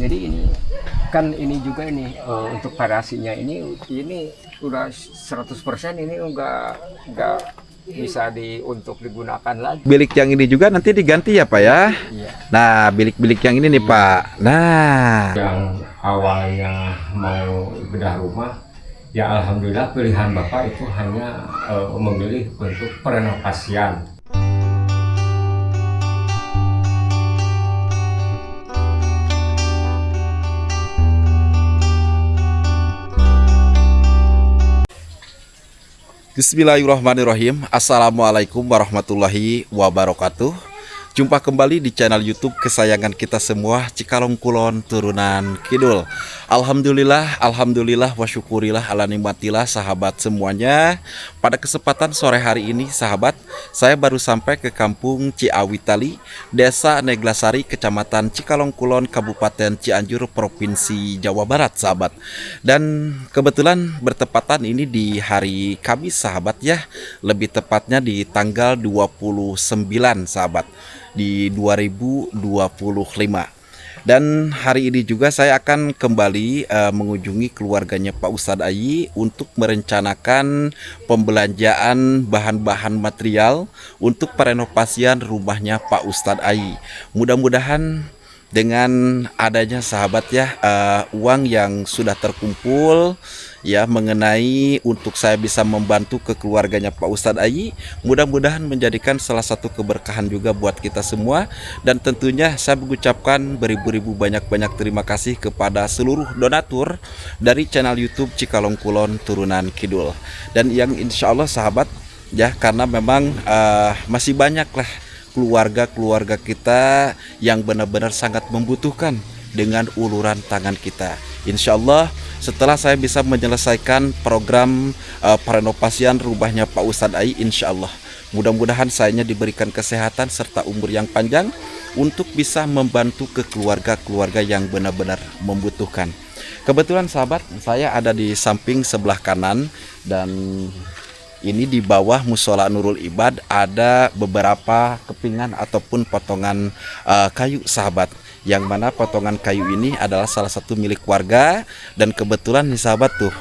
Jadi ini kan ini juga ini untuk variasinya ini udah 100% ini enggak bisa untuk digunakan lagi. Bilik yang ini juga nanti diganti ya Pak ya? Iya. Nah, bilik-bilik yang ini nih Pak. Nah, Yang awalnya mau bedah rumah, ya alhamdulillah pilihan Bapak itu hanya memilih untuk perenovasian. Bismillahirrahmanirrahim. Assalamualaikum warahmatullahi wabarakatuh. Jumpa kembali di channel YouTube kesayangan kita semua, Cikalong Kulon Turunan Kidul. Alhamdulillah wa syukurillah ala nikmatillah sahabat semuanya. Pada kesempatan sore hari ini sahabat, saya baru sampai ke kampung Ciawitali, Desa Neglasari, Kecamatan Cikalong Kulon, Kabupaten Cianjur, Provinsi Jawa Barat sahabat. Dan kebetulan bertepatan ini di hari Kamis sahabat ya, lebih tepatnya di tanggal 29 sahabat di 2025. Dan hari ini juga saya akan kembali mengunjungi keluarganya Pak Ustadz Ayi untuk merencanakan pembelanjaan bahan-bahan material untuk perenovasian rumahnya Pak Ustadz Ayi. Mudah-mudahan dengan adanya sahabat ya uang yang sudah terkumpul ya mengenai untuk saya bisa membantu ke keluarganya Pak Ustadz Ayi, mudah-mudahan menjadikan salah satu keberkahan juga buat kita semua. Dan tentunya saya mengucapkan beribu-ribu banyak-banyak terima kasih kepada seluruh donatur dari channel YouTube Cikalong Kulon Turunan Kidul. Dan yang insya Allah sahabat ya, karena memang masih banyak lah keluarga-keluarga kita yang benar-benar sangat membutuhkan dengan uluran tangan kita. Insya Allah setelah saya bisa menyelesaikan program perenovasian rumahnya Pak Ustadz Ayi, insya Allah mudah-mudahan sayanya diberikan kesehatan serta umur yang panjang untuk bisa membantu ke keluarga-keluarga yang benar-benar membutuhkan. Kebetulan sahabat, saya ada di samping sebelah kanan, dan ini di bawah musola Nurul Ibad ada beberapa kepingan ataupun potongan kayu sahabat, yang mana potongan kayu ini adalah salah satu milik warga. Dan kebetulan nih sahabat tuh,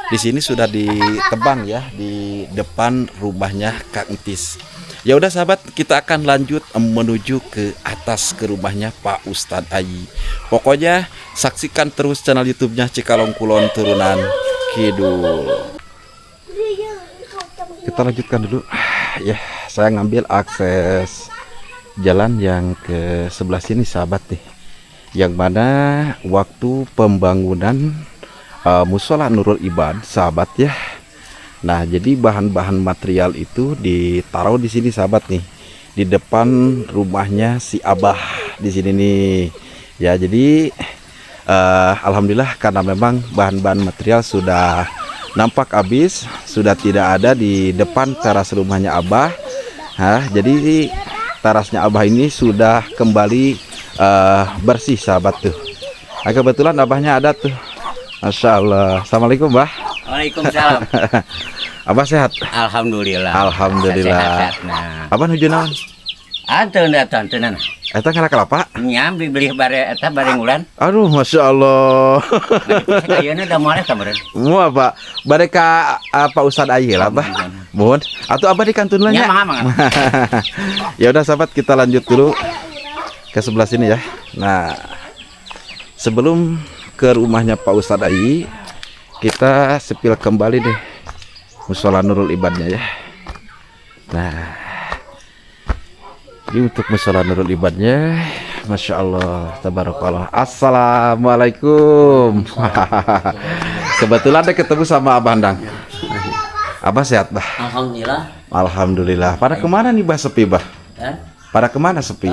di sini sudah ditebang ya di depan rumahnya Kang Entis. Ya udah sahabat, kita akan lanjut menuju ke atas ke rumahnya Pak Ustadz Ayi. Pokoknya saksikan terus channel YouTube-nya Cikalong Kulon Turunan Kidul. Kita lanjutkan dulu ya, saya ngambil akses jalan yang ke sebelah sini sahabat nih, yang mana waktu pembangunan musola Nurul Ibad sahabat ya. Nah, jadi bahan-bahan material itu ditaruh di sini sahabat nih, di depan rumahnya si Abah di sini nih ya. Jadi alhamdulillah karena memang bahan-bahan material sudah nampak habis, sudah tidak ada di depan teras rumahnya Abah. Jadi terasnya Abah ini sudah kembali bersih sahabat tuh. Nah, kebetulan Abahnya ada tuh. Masya Allah. Assalamualaikum Mbah. Waalaikumsalam. Abah sehat? Alhamdulillah. Alhamdulillah. Sehat, nah. Abah nuju naon? Atuh datang tenan. Eta ngara kelapa? Nyambi beli bare eta bareng ulan. Aduh, Masya Allah. Ayeuna da moal kameureun. Mua Pak, bade ka Pak Ustadz Ayi lah Abah. Mohon. Atau Abah di kantun lah Ya, ya. mangga. Ya udah sahabat, kita lanjut dulu ke sebelah sini ya. Nah, sebelum ke rumahnya Pak Ustadz Ayi, kita sepil kembali deh musola Nurul Ibadnya ya. Nah, ini untuk musola Nurul Ibadnya, Masya Allah, tabarakallah. Assalamualaikum. Kebetulan deh ketemu sama Abah Handang. Abah sehat Bah? Alhamdulillah. Alhamdulillah. Pada kemana nih Bah sepi Bah? Pada kemana sepi?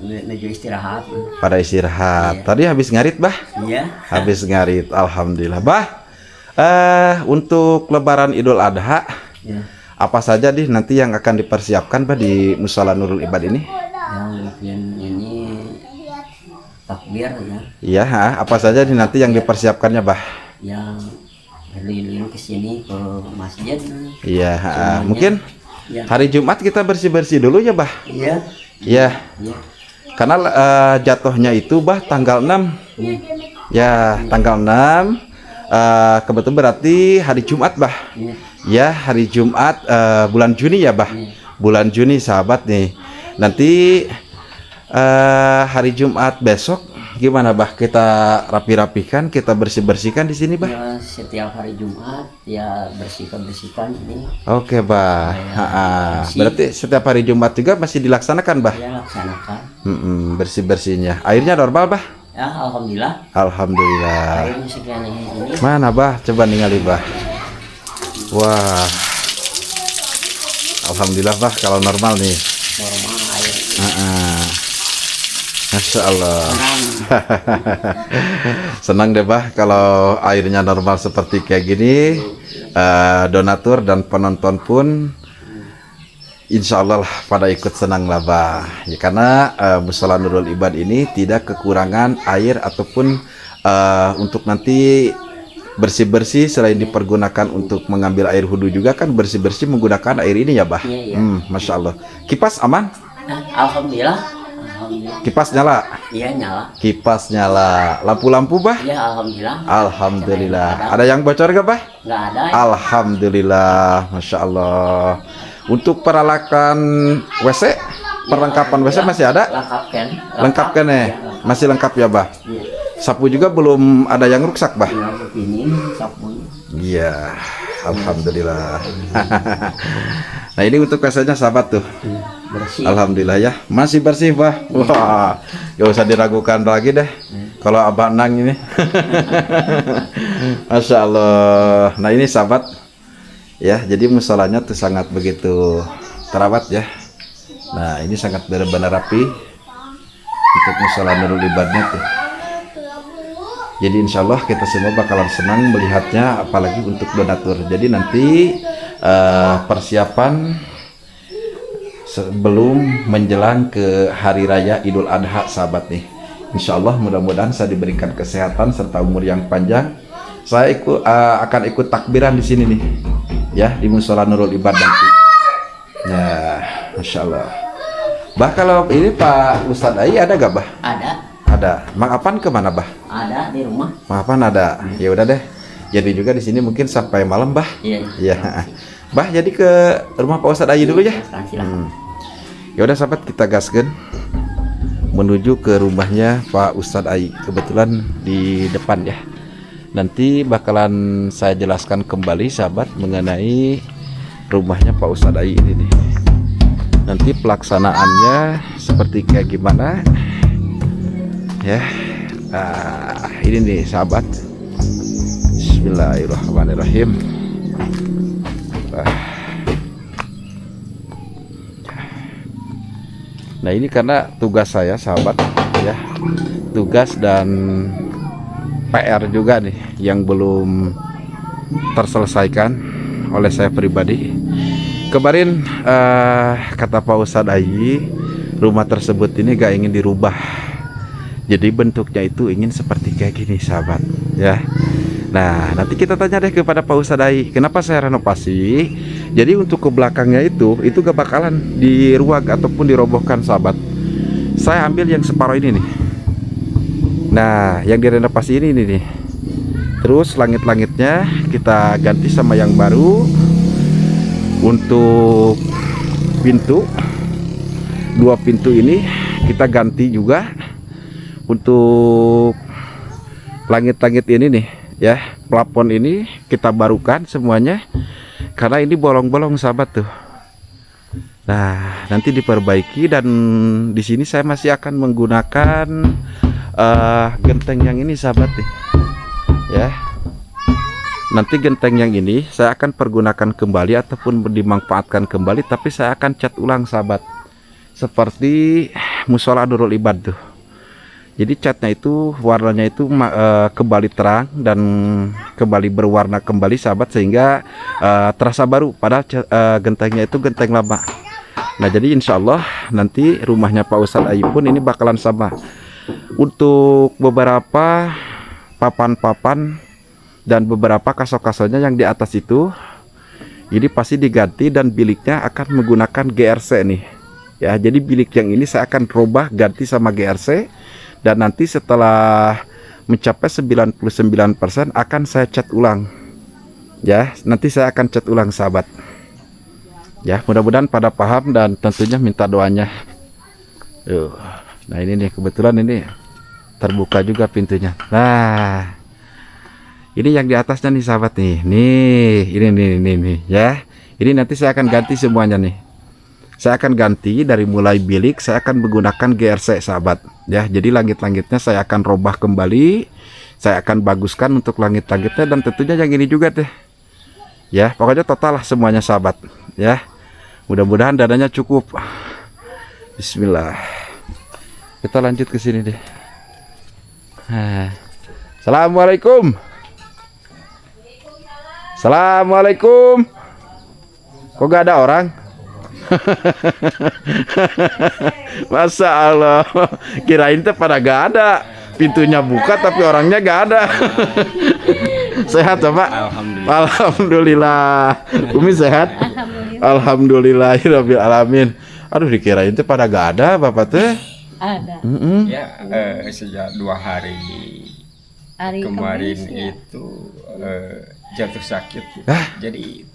Menuju istirahat. Pada istirahat. Tadi habis ngarit Bah? Iya. Habis ngarit. Alhamdulillah Bah. Untuk Lebaran Idul Adha, Ya. apa saja nih nanti yang akan dipersiapkan Bah di musola Nurul Ibad ini? Yang mungkin ini takbir ya. Iya, apa saja nih nanti yang dipersiapkannya Bah? Yang keliling ke sini ke masjid. Iya, Semuanya. mungkin Ya. hari Jumat kita bersih-bersih dulu ya Bah? Iya. Iya. Iya. Karena jatuhnya itu bah tanggal 6. Iya. Ya, tanggal 6. Kebetulan berarti hari Jumat bah. Iya. Ya, hari Jumat bulan Juni ya bah. Iya. Bulan Juni sahabat nih. Nanti hari Jumat besok gimana bah? Kita rapi-rapikan, kita bersih-bersihkan di sini bah. Ya, setiap hari Jumat ya bersihkan ini. Oke bah. Berarti setiap hari Jumat juga masih dilaksanakan bah. Ya laksanakan. Bersih-bersihnya. Airnya normal bah? Ya alhamdulillah. Alhamdulillah. Airnya sekian ini. Mana bah? Coba ningali bah. Wah. Alhamdulillah bah kalau normal nih. Normal air. Masya Allah. Senang. Senang deh bah kalau airnya normal seperti kayak gini. Donatur dan penonton pun insya Allah lah pada ikut senang lah bah. Ya, karena Mushola Nurul Ibad ini tidak kekurangan air ataupun untuk nanti bersih-bersih selain dipergunakan untuk mengambil air wudhu juga kan bersih-bersih menggunakan air ini ya bah. Iya, iya. Masya Allah. Kipas aman? Alhamdulillah. Alhamdulillah. Kipas nyala? Iya nyala. Kipas nyala. Lampu-lampu bah? Iya alhamdulillah. Alhamdulillah. Ada yang bocor gak bah? Nggak ada. Alhamdulillah. Masya Allah. Untuk peralatan WC, perlengkapan WC masih ada? Lengkap kan? Lengkap kan ya? Masih lengkap ya bah? Iya. Sapu juga belum ada yang rusak bah? Ya begini sapunya. Iya. Alhamdulillah. Nah ini untuk WC-nya sahabat tuh. Bersih. Alhamdulillah ya, masih bersih bah. Wah, gak usah diragukan lagi deh. Kalau Abah Nang ini, Masya Allah. Nah ini sahabat, ya jadi musolanya tuh sangat begitu terawat ya. Nah ini sangat benar-benar rapi untuk musola Nurul Ibadnya tuh. Jadi insya Allah kita semua bakalan senang melihatnya, apalagi untuk donatur. Jadi nanti persiapan sebelum menjelang ke hari raya Idul Adha sahabat nih. Insya Allah mudah-mudahan saya diberikan kesehatan serta umur yang panjang. Saya akan ikut takbiran di sini nih, ya di Mushola Nurul Ibad nanti. Ya, Masya Allah. Bah kalau ini Pak Ustadz Ai ada gak bah? Ada. Ada. Mang Apan kemana bah? Ada di rumah. Mang Apan ada. Ya udah deh. Jadi juga di sini mungkin sampai malam bah. Iya. Ya. Bah jadi ke rumah Pak Ustadz Ai dulu ya. Silakan. Ya udah sahabat kita gaskan menuju ke rumahnya Pak Ustadz Ai. Kebetulan di depan ya. Nanti bakalan saya jelaskan kembali sahabat mengenai rumahnya Pak Ustadz Ai ini nih. Nanti pelaksanaannya seperti kayak gimana ya. Nah, ini nih sahabat. Bismillahirrahmanirrahim. Nah ini karena tugas saya sahabat ya, tugas dan PR juga nih yang belum terselesaikan oleh saya pribadi. Kemarin kata Pak Ustadz Ai, rumah tersebut ini gak ingin dirubah. Jadi bentuknya itu ingin seperti kayak gini sahabat ya. Nah nanti kita tanya deh kepada Pak Ustadz Ai, kenapa saya renovasi. Jadi untuk ke belakangnya itu gak bakalan diruag ataupun dirobohkan sahabat. Saya ambil yang separuh ini nih. Nah yang direnovasi ini nih. Terus langit-langitnya kita ganti sama yang baru. Untuk pintu, 2 pintu ini kita ganti juga. Untuk langit-langit ini nih ya, plafon ini kita barukan semuanya. Karena ini bolong-bolong sahabat tuh. Nah, nanti diperbaiki dan di sini saya masih akan menggunakan genteng yang ini sahabat nih. Ya. Nanti genteng yang ini saya akan pergunakan kembali ataupun dimanfaatkan kembali, tapi saya akan cat ulang sahabat. Seperti Mushola Nurul Ibad tuh. Jadi catnya itu warnanya itu kembali terang dan kembali berwarna kembali sahabat, sehingga terasa baru padahal gentengnya itu genteng lama. Nah jadi insya Allah nanti rumahnya Pak Ustadz Ai pun ini bakalan sama. Untuk beberapa papan-papan dan beberapa kasok-kasoknya yang di atas itu ini pasti diganti dan biliknya akan menggunakan GRC nih Ya, jadi bilik yang ini saya akan robah ganti sama GRC, dan nanti setelah mencapai 99% akan saya cat ulang. Ya, nanti saya akan cat ulang sahabat. Ya, mudah-mudahan pada paham dan tentunya minta doanya. Nah ini nih, kebetulan ini terbuka juga pintunya. Nah, ini yang di atasnya nih sahabat nih. Ini ya. Ini nanti saya akan ganti semuanya nih. Saya akan ganti dari mulai bilik, saya akan menggunakan GRC sahabat. Ya, jadi langit-langitnya saya akan robah kembali. Saya akan baguskan untuk langit-langitnya, dan tentunya yang ini juga deh. Ya, pokoknya total lah semuanya sahabat. Ya, mudah-mudahan dananya cukup. Bismillah. Kita lanjut ke sini deh. Assalamualaikum. Assalamualaikum. Kok gak ada orang? Masa Allah, kirain teh pada gak ada. Pintunya buka tapi orangnya gak ada. Sehat Pak? Alhamdulillah. Umi sehat? Alhamdulillahirabbil alamin. Aduh, dikirain teh pada gak ada Bapak teh. Ada. Ya, sejak 2 hari kemarin itu jatuh sakit gitu. Jadi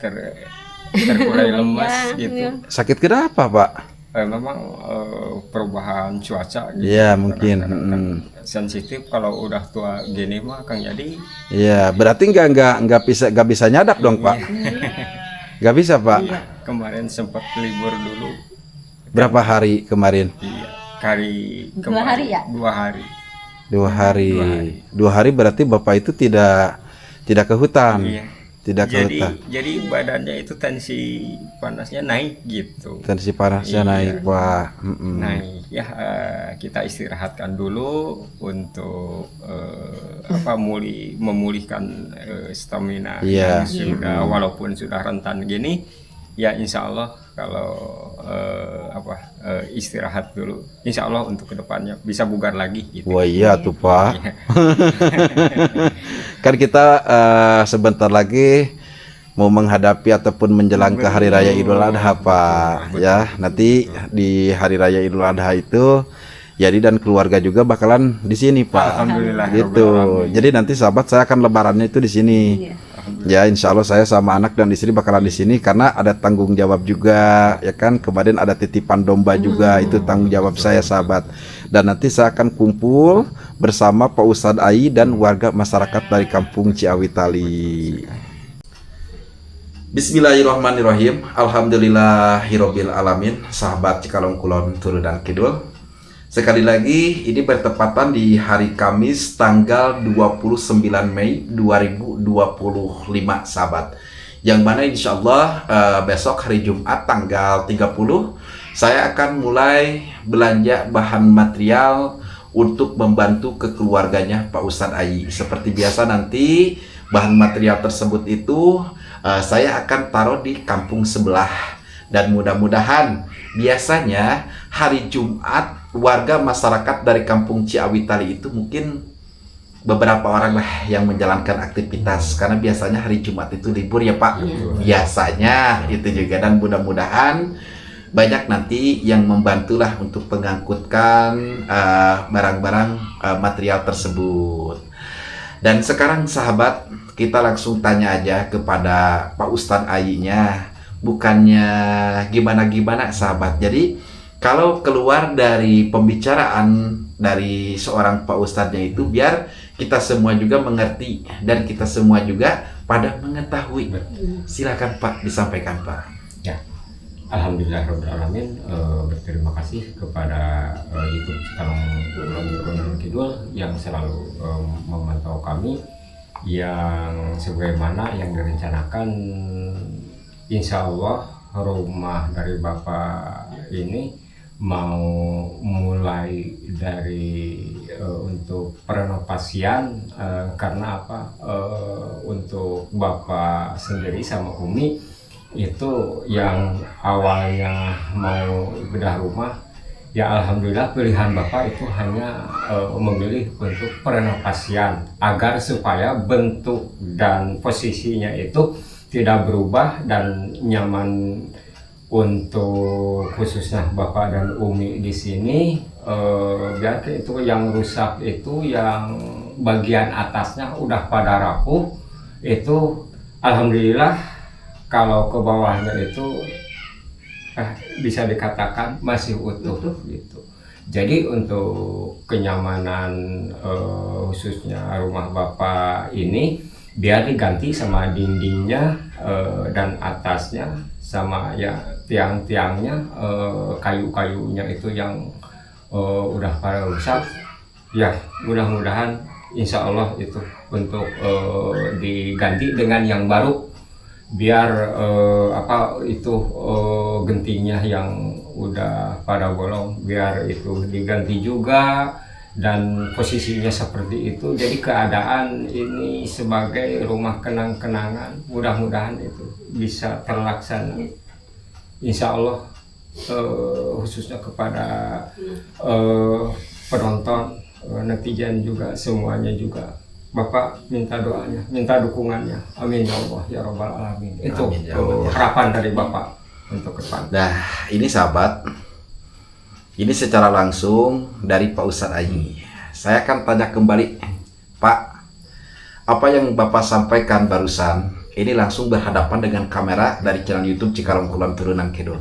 terkulai lemas gitu. Sakit kenapa Pak? Memang perubahan cuaca gitu. Iya mungkin. Kadang-kadang sensitif kalau udah tua gini mah Kang Jadi. Iya, berarti nggak bisa nyadap dong Pak. Nggak bisa Pak. Iya, kemarin sempat libur dulu. Berapa hari kemarin? Iya, kemarin 2 hari ya? 2 hari. 2 hari. 2 hari berarti Bapak itu tidak ke hutan. Iya. Tidak ke hutan. Jadi badannya itu tensi panasnya naik gitu. Tensi panasnya Iya. naik Pak. Naik ya, kita istirahatkan dulu untuk memulihkan stamina Iya. yang sudah walaupun sudah rentan gini ya, insya Allah kalau istirahat dulu, insya Allah untuk kedepannya bisa bugar lagi gitu. Wah iya tuh Pak. Iya. Kan kita sebentar lagi mau menghadapi ataupun menjelang ke Hari Raya Idul Adha Pak. Ya, nanti di Hari Raya Idul Adha itu jadi dan keluarga juga bakalan di sini Pak. Alhamdulillah. Gitu. Jadi nanti sahabat saya akan lebarannya itu di sini. Ya, insya Allah saya sama anak dan istri bakalan di sini karena ada tanggung jawab juga, ya kan. Kemarin ada titipan domba juga, itu tanggung jawab saya sahabat. Dan nanti saya akan kumpul bersama Pak Ustadz Ai dan warga masyarakat dari Kampung Ciawitali. Bismillahirrahmanirrahim. Alhamdulillahirabbil alamin. Sahabat Cikalong Kulon Turu dan Kidul. Sekali lagi ini bertepatan di hari Kamis tanggal 29 Mei 2025 sahabat. Yang mana insya Allah besok hari Jumat tanggal 30 saya akan mulai belanja bahan material untuk membantu kekeluarganya Pak Ustadz Ai. Seperti biasa nanti bahan material tersebut itu saya akan taruh di kampung sebelah. Dan mudah-mudahan biasanya hari Jumat warga masyarakat dari Kampung Ciawitali itu mungkin beberapa orang lah yang menjalankan aktivitas, karena biasanya hari Jumat itu libur ya Pak. Biasanya itu juga, dan mudah-mudahan banyak nanti yang membantulah untuk mengangkutkan barang-barang material tersebut. Dan sekarang sahabat, kita langsung tanya aja kepada Pak Ustadz Ai-nya. Bukannya gimana-gimana sahabat. Jadi kalau keluar dari pembicaraan dari seorang Pak Ustadznya itu biar kita semua juga mengerti dan kita semua juga pada mengetahui. Silakan Pak, disampaikan Pak. Ya, alhamdulillahirobbilalamin. Berterima kasih kepada YouTube Cikalong Kulon Kidul yang selalu memantau kami, yang sebagaimana yang direncanakan. Insya Allah rumah dari Bapak ini mau mulai dari untuk renovasian, karena apa, untuk Bapak sendiri sama Umi itu yang awalnya mau bedah rumah, ya alhamdulillah pilihan Bapak itu hanya memilih untuk renovasian agar supaya bentuk dan posisinya itu tidak berubah dan nyaman untuk khususnya Bapak dan Umi di sini, biar itu yang rusak itu yang bagian atasnya udah pada rapuh, itu alhamdulillah. Kalau ke bawahnya itu bisa dikatakan masih utuh gitu. Jadi untuk kenyamanan khususnya rumah Bapak ini biar diganti sama dindingnya dan atasnya, sama ya tiang-tiangnya, kayu-kayunya itu yang udah pada rusak. Ya mudah-mudahan insya Allah itu untuk diganti dengan yang baru, biar gentingnya yang udah pada bolong biar itu diganti juga, dan posisinya seperti itu. Jadi keadaan ini sebagai rumah kenang-kenangan, mudah-mudahan itu bisa terlaksana insya Allah, khususnya kepada penonton, netizen juga, semuanya juga. Bapak minta doanya, minta dukungannya. Amin ya Allah ya Rabbal Alamin. Itu Amin, ya Allah, ya. harapan dari Bapak untuk ke depan. Nah, ini sahabat, ini secara langsung dari Pak Ustadz Ayi. Saya akan tanya kembali, Pak, apa yang Bapak sampaikan barusan ini langsung berhadapan dengan kamera dari channel YouTube Cikalong Kulon Turunan Kidul.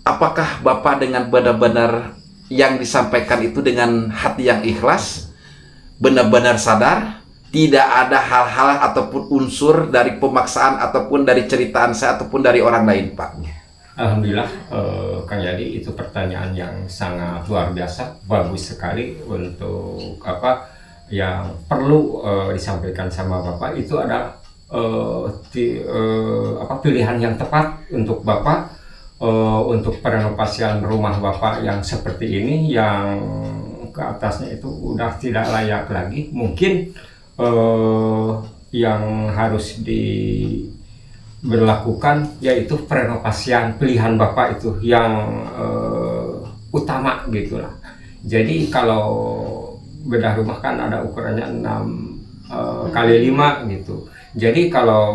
Apakah Bapak dengan benar-benar yang disampaikan itu dengan hati yang ikhlas, benar-benar sadar, tidak ada hal-hal ataupun unsur dari pemaksaan ataupun dari ceritaan saya ataupun dari orang lain, Pak? Alhamdulillah, Kang Yadi, itu pertanyaan yang sangat luar biasa, bagus sekali. Untuk apa yang perlu disampaikan sama Bapak itu adalah pilihan yang tepat untuk Bapak, untuk perenovasian rumah Bapak yang seperti ini, yang ke atasnya itu udah tidak layak lagi. Mungkin yang harus diberlakukan yaitu perenovasian, pilihan Bapak itu yang utama gitulah. Jadi kalau bedah rumah kan ada ukurannya 6 kali 5 gitu. Jadi kalau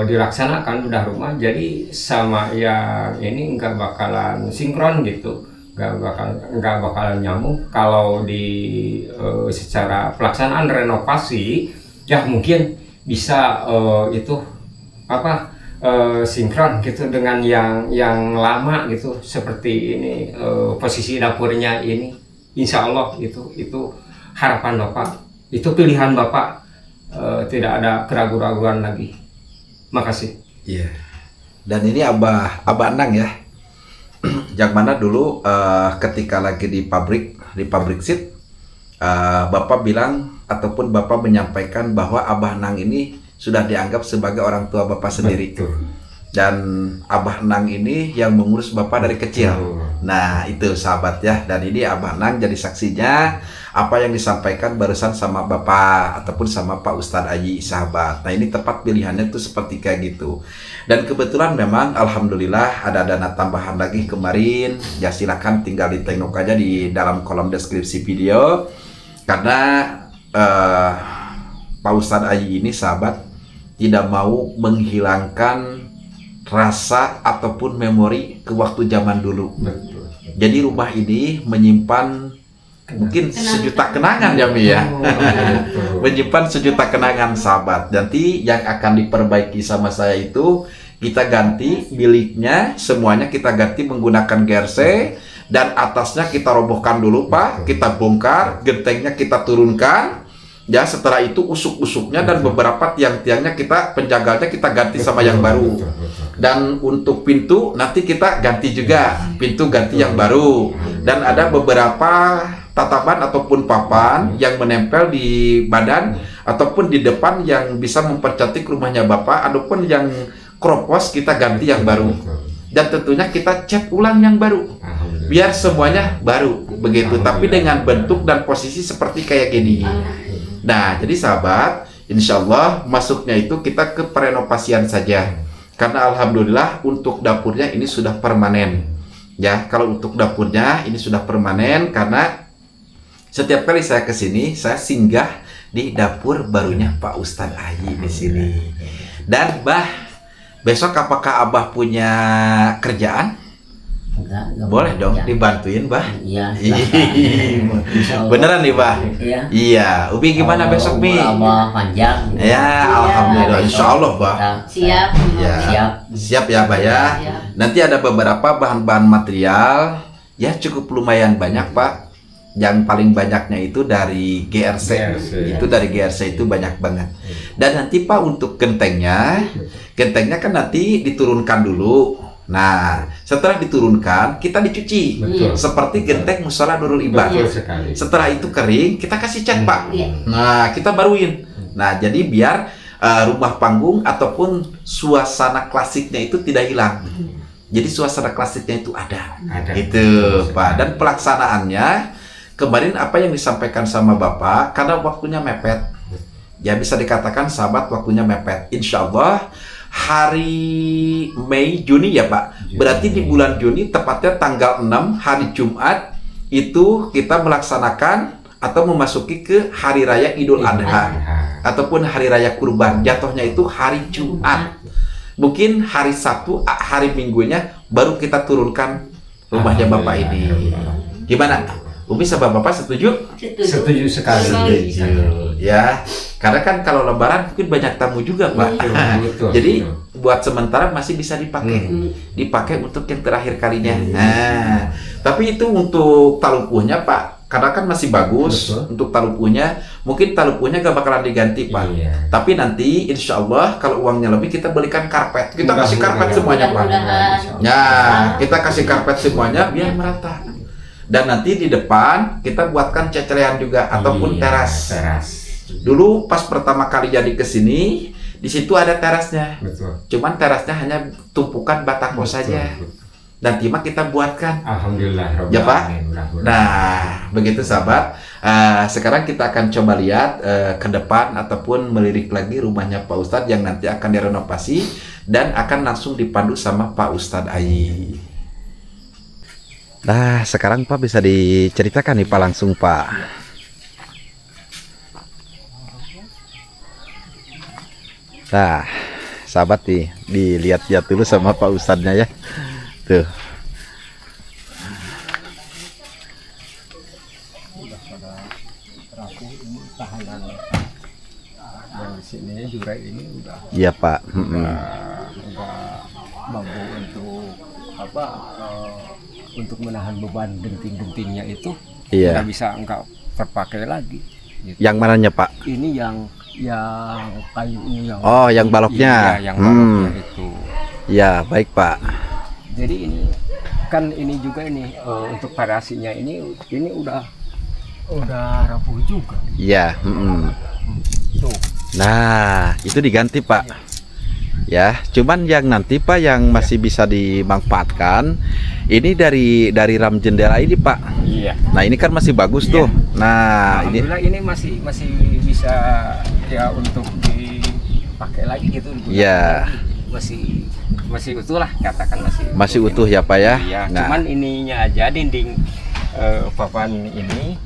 dilaksanakan bedah rumah, jadi sama yang ini nggak bakalan sinkron gitu, nggak bakalan nyambung. Kalau di secara pelaksanaan renovasi ya mungkin bisa sinkron gitu dengan yang lama gitu, seperti ini posisi dapurnya ini. Insya Allah itu harapan Bapak, itu pilihan Bapak, tidak ada keraguan-keraguan lagi. Makasih. Iya. Dan ini Abah Anang ya, yang mana dulu ketika lagi di pabrik seat, Bapak bilang ataupun Bapak menyampaikan bahwa Abah Anang ini sudah dianggap sebagai orang tua Bapak sendiri. Betul. Dan Abah Anang ini yang mengurus Bapak dari kecil. Nah itu sahabat ya, dan ini Abah Anang jadi saksinya apa yang disampaikan barusan sama Bapak ataupun sama Pak Ustadz Ayi, sahabat. Nah ini tepat pilihannya tuh seperti kayak gitu. Dan kebetulan memang alhamdulillah ada dana tambahan lagi kemarin. Ya silakan tinggal ditengok aja di dalam kolom deskripsi video. Karena Pak Ustadz Ayi ini sahabat tidak mau menghilangkan rasa ataupun memori ke waktu zaman dulu. Betul. Jadi rumah ini menyimpan mungkin sejuta kenangan ya Mi ya. Menyimpan sejuta kenangan sahabat. Nanti yang akan diperbaiki sama saya itu kita ganti miliknya, semuanya kita ganti menggunakan GRC, dan atasnya kita robohkan dulu Pak, kita bongkar, gentengnya kita turunkan. Ya setelah itu usuk-usuknya dan beberapa tiang-tiangnya kita, penjagalnya kita ganti sama yang baru. Dan untuk pintu nanti kita ganti juga, pintu ganti yang baru. Dan ada beberapa tatapan ataupun papan yang menempel di badan ataupun di depan yang bisa mempercantik rumahnya Bapak, ataupun yang kropos kita ganti yang baru. Dan tentunya kita cat ulang yang baru, biar semuanya baru begitu, tapi dengan bentuk dan posisi seperti kayak gini. Nah jadi sahabat, insya Allah masuknya itu kita ke perenovasian saja, karena alhamdulillah untuk dapurnya ini sudah permanen ya. Kalau untuk dapurnya ini sudah permanen, karena setiap kali saya kesini saya singgah di dapur barunya Pak Ustadz Ayi di sini. Dan Besok apakah Abah punya kerjaan? Enggak Boleh dong ya. dibantuin, Bah. Iya, Ih, Insya Allah. beneran nih, Bah. Iya. Iya, Ubi gimana besok, Bi? Abah panjang. Ya, alhamdulillah, insya Allah, Bah. Siap. Ya, Siap. siap ya, Bah ya. Siap. Nanti ada beberapa bahan-bahan material, ya cukup lumayan banyak, Pak. Yang paling banyaknya itu dari GRC. Itu dari GRC itu banyak banget. Dan nanti Pak untuk gentengnya kan nanti diturunkan dulu. Nah, setelah diturunkan kita dicuci. Betul. Seperti genteng Mushola Nurul Ibad. Betul sekali. Setelah itu kering, kita kasih cat, Pak. Iya. Nah, kita baruin. Nah, jadi biar rumah panggung ataupun suasana klasiknya itu tidak hilang. Jadi suasana klasiknya itu ada. Itu, Pak. Dan pelaksanaannya kemarin apa yang disampaikan sama Bapak, karena waktunya mepet. Ya bisa dikatakan sahabat waktunya mepet. Insya Allah hari Mei Juni ya Pak. Berarti di bulan Juni tepatnya tanggal 6 hari Jumat itu kita melaksanakan atau memasuki ke hari raya Idul Adha ataupun hari raya kurban. Jatuhnya itu hari Jumat. Mungkin hari Sabtu, hari Minggunya baru kita turunkan rumahnya Bapak ini. Gimana? Umi sama Bapak setuju? Setuju sekali. Setuju. Ya, karena kan kalau Lebaran mungkin banyak tamu juga, Pak. Betul. Jadi buat sementara masih bisa dipakai, dipakai untuk yang terakhir kalinya. Nah, tapi itu untuk talupuhnya, Pak. Karena kan masih bagus. Betul. Untuk talupuhnya, mungkin talupuhnya gak bakalan diganti, Pak. Iya. Tapi nanti, insya Allah kalau uangnya lebih kita belikan karpet. Kita kasih karpet Mudah-mudahan. semuanya, Pak. Mudah-mudahan. Nah, kita kasih karpet semuanya biar merata. Dan nanti di depan kita buatkan cecerean juga ataupun Iya, teras. Dulu pas pertama kali jadi ke sini, di situ ada terasnya. Betul. Cuman terasnya hanya tumpukan batako saja. Dan timah kita buatkan. Alhamdulillah. Ya, Pak? Mudah-mudahan. Nah, begitu sahabat. Sekarang kita akan coba lihat ke depan ataupun melirik lagi rumahnya Pak Ustadz yang nanti akan direnovasi dan akan langsung dipandu sama Pak Ustadz Ayi. Nah, sekarang Pak bisa diceritakan nih Pak langsung Pak. Nah, sahabat nih, dilihat-lihat dulu sama Pak Ustadznya ya. Tuh. Yang di sini juga ini udah Iya Pak. mampu untuk apa? Untuk menahan beban genting-gentingnya itu Iya. nggak bisa enggak terpakai lagi. Gitu. Yang mananya Pak? Ini yang kayu ini yang Oh, yang baloknya. Iya, yang baloknya itu. Ya, baik Pak. Jadi ini kan ini juga ini untuk variasinya ini udah rapuh juga. Iya. Tuh. Nah, itu diganti Pak. Ya, cuman yang nanti Pak yang masih bisa dimanfaatkan ini dari ram jendela ini Pak. Iya. Nah, ini kan masih bagus tuh. Nah, ini Alhamdulillah ini masih bisa ya untuk dipakai lagi gitu. Iya. Masih utuh lah, katakan masih utuh ya Pak ya. Iya, Nah, cuman ininya aja dinding papan ini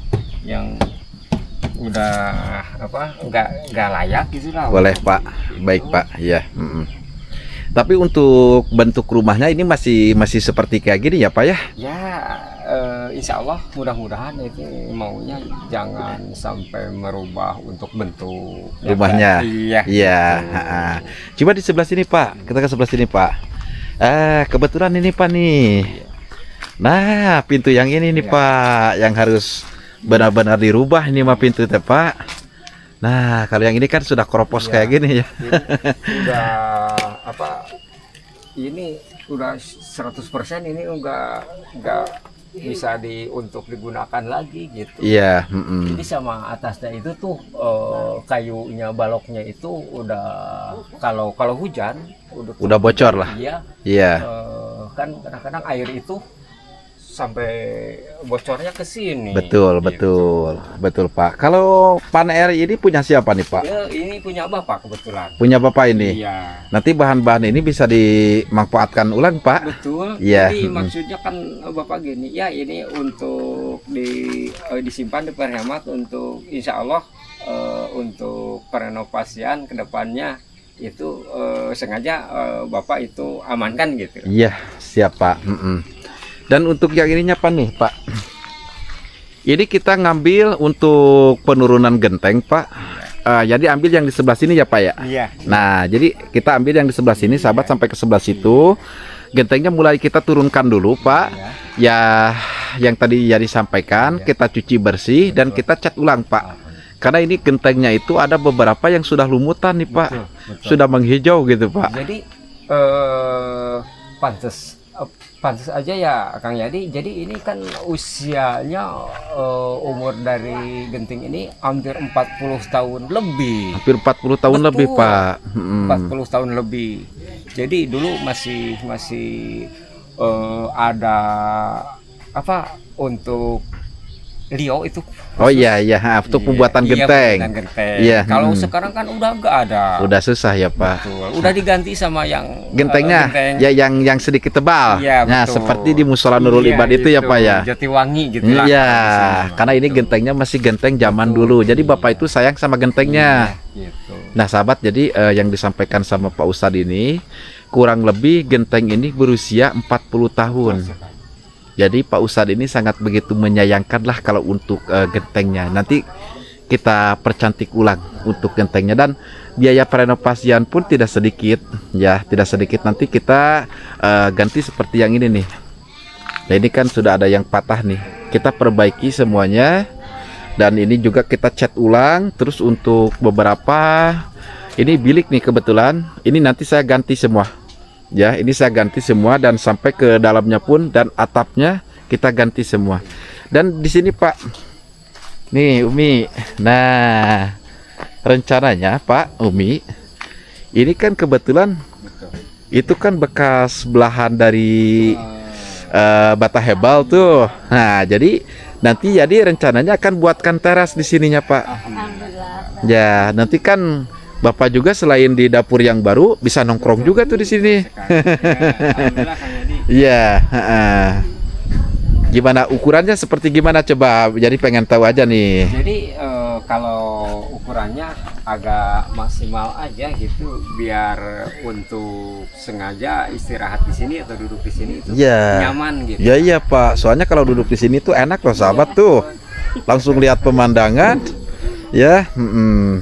yang udah apa nggak layak gitu lah. boleh Pak. Baik Pak. Ya. Tapi untuk bentuk rumahnya ini masih seperti kayak gini ya Pak ya? Ya, insya Allah mudah-mudahan itu maunya jangan sampai merubah untuk bentuk Rumahnya. Iya. Iya. Coba di sebelah sini Pak. Kita ke sebelah sini Pak. Kebetulan ini Pak nih. Nah, pintu yang ini nih Ya. Pak, yang harus benar-benar dirubah ini mah pintu teh Pak. Nah, kalau yang ini kan sudah keropos Iya. kayak gini ya. Ini udah apa? Ini udah 100% ini nggak bisa untuk digunakan lagi gitu. Iya. Jadi sama atasnya itu tuh kayunya baloknya itu udah kalau hujan Udah bocor lah. Iya. Iya. Kan kadang-kadang air itu sampai bocornya ke sini. Betul, gitu. betul Pak. Kalau Pan R ini punya siapa nih Pak? Ya, ini punya Bapak kebetulan. Punya Bapak ini. Iya. Nanti bahan-bahan ini bisa dimanfaatkan ulang Pak. Betul. Iya. Jadi maksudnya kan Bapak gini, ya ini untuk disimpan diperhemat untuk insya Allah untuk perenovasian kedepannya itu sengaja Bapak itu amankan gitu. Iya, siap Pak. Dan untuk yang ininya apa nih Pak? Ini kita ngambil untuk penurunan genteng Pak. Jadi ambil yang di sebelah sini ya Pak ya. Iya. Nah, jadi kita ambil yang di sebelah sini, sahabat, sampai ke sebelah situ. Gentengnya mulai kita turunkan dulu Pak. Ya, yang tadi ya disampaikan, kita cuci bersih dan kita cat ulang Pak. Karena ini gentengnya itu ada beberapa yang sudah lumutan nih Pak. Betul. Sudah menghijau gitu Pak. Jadi pantas aja ya Kang Yadi. Jadi ini kan usianya umur dari genting ini hampir 40 tahun lebih. Hampir 40 tahun Betul. lebih Pak. 40 tahun lebih. Jadi dulu masih ada apa untuk Rio itu. Oh iya untuk pembuatan genteng. Pembuatan genteng. Iya, Kalau sekarang kan udah nggak ada. Udah susah ya Pak. Betul. Udah diganti sama yang Gentengnya ya yang sedikit tebal. Iya, Nah, betul. seperti di Musola Nurul Ibad itu ya Pak ya. Jatiwangi gitu lah. Iya, karena ini gentengnya masih genteng zaman dulu. Jadi Bapak itu sayang sama gentengnya. Gitu. Nah, sahabat, jadi yang disampaikan sama Pak Ustadz ini kurang lebih genteng ini berusia 40 tahun. Jadi Pak Ustadz ini sangat begitu menyayangkan lah kalau untuk gentengnya. Nanti kita percantik ulang untuk gentengnya dan biaya perenovasian pun tidak sedikit ya, tidak sedikit. Nanti kita ganti seperti yang ini nih. Nah, ini kan sudah ada yang patah nih. Kita perbaiki semuanya dan ini juga kita cat ulang. Terus untuk beberapa ini bilik nih kebetulan. Ini nanti saya ganti semua. Ya, ini saya ganti semua dan sampai ke dalamnya pun dan atapnya kita ganti semua. Dan di sini Pak, nih Umi. Nah, rencananya Pak Umi, ini kan kebetulan itu kan bekas belahan dari bata hebal tuh. Nah, jadi nanti rencananya akan buatkan teras di sininya Pak. Alhamdulillah. Ya, nanti kan Bapak juga selain di dapur yang baru bisa nongkrong juga tuh di sini. Alhamdulillah Kang Yadi. Iya, gimana ukurannya seperti gimana coba? Jadi pengen tahu aja nih. Jadi kalau ukurannya agak maksimal aja gitu, biar untuk sengaja istirahat di sini atau duduk di sini itu Iya. nyaman gitu. Ya iya Pak, soalnya kalau duduk di sini tuh enak loh sahabat tuh. Langsung lihat pemandangan. Ya,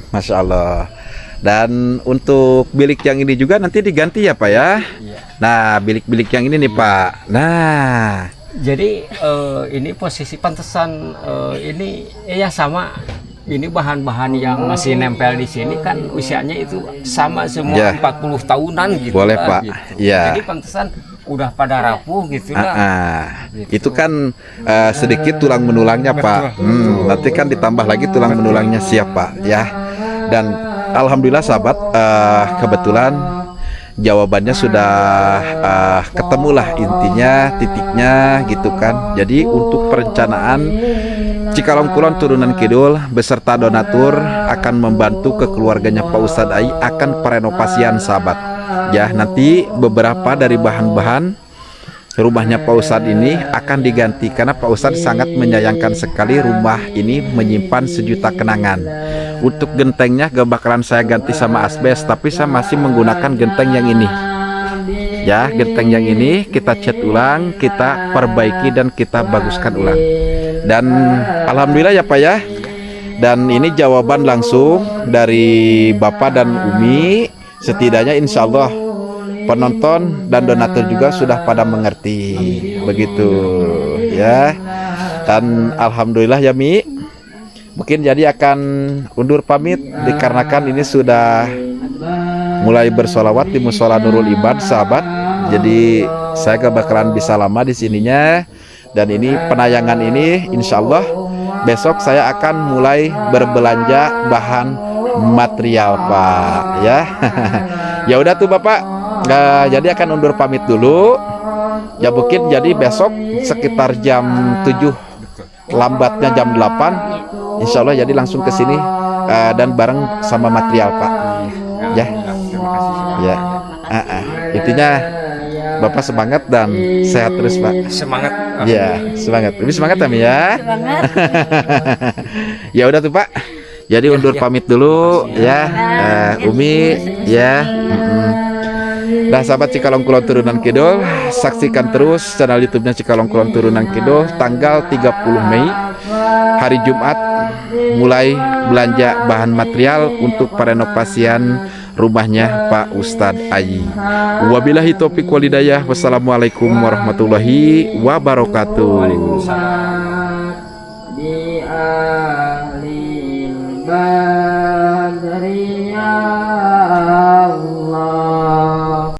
Masya Allah. Dan untuk bilik yang ini juga nanti diganti ya Pak ya. Iya. Nah, bilik-bilik yang ini nih Pak. Nah, Jadi ini posisi pantesan ini ya sama. Ini bahan-bahan yang masih nempel di sini kan usianya itu sama semua Ya. 40 tahunan gitu. Boleh, lah, Pak. Gitu. Ya. Jadi pantesan udah pada rapuh gitu lah. Gitu. itu kan sedikit tulang menulangnya Pak. Nanti kan ditambah lagi tulang menulangnya siap Pak ya. Dan alhamdulillah sahabat, kebetulan jawabannya sudah ketemulah intinya, titiknya gitu kan. Jadi untuk perencanaan Cikalong Kulon Turunan Kidul beserta donatur akan membantu ke keluarganya Pak Ustadz Ai akan perenovasian sahabat. Ya, nanti beberapa dari bahan-bahan rumahnya Pak Ustadz ini akan diganti karena Pak Ustadz sangat menyayangkan sekali rumah ini menyimpan sejuta kenangan. Untuk gentengnya gak bakalan saya ganti sama asbes, tapi saya masih menggunakan genteng yang ini. Ya, genteng yang ini kita cat ulang, kita perbaiki dan kita baguskan ulang. Dan alhamdulillah ya Pak ya. Dan ini jawaban langsung dari Bapak dan Umi. Setidaknya insya Allah penonton dan donatur juga sudah pada mengerti begitu ya. Dan alhamdulillah ya Mi, mungkin jadi akan undur pamit dikarenakan ini sudah mulai bersolawat di Musola Nurul Ibad sahabat. Jadi saya gak bakalan bisa lama di sininya. Dan ini penayangan ini insya Allah besok saya akan mulai berbelanja bahan material Pak ya. Ya udah tuh Bapak, jadi akan undur pamit dulu. Ya mungkin jadi besok sekitar jam 7, lambatnya jam 8 insya Allah jadi langsung ke sini dan bareng sama material Pak ya. Ya, intinya Bapak semangat dan sehat terus Pak. Semangat. Ya, semangat. Lebih semangat kami ya. Semangat. Ya udah tuh Pak. Jadi undur pamit dulu ya, Umi ya. Nah sahabat Cikalong Kulon Turunan Kidul, saksikan terus channel YouTube-nya Cikalong Kulon Turunan Kidul tanggal 30 Mei hari Jumat mulai belanja bahan material untuk perenovasian rumahnya Pak Ustadz Ayi. Wabillahi taufiq walhidayah. Wassalamualaikum warahmatullahi wabarakatuh. Di ahlil badriyah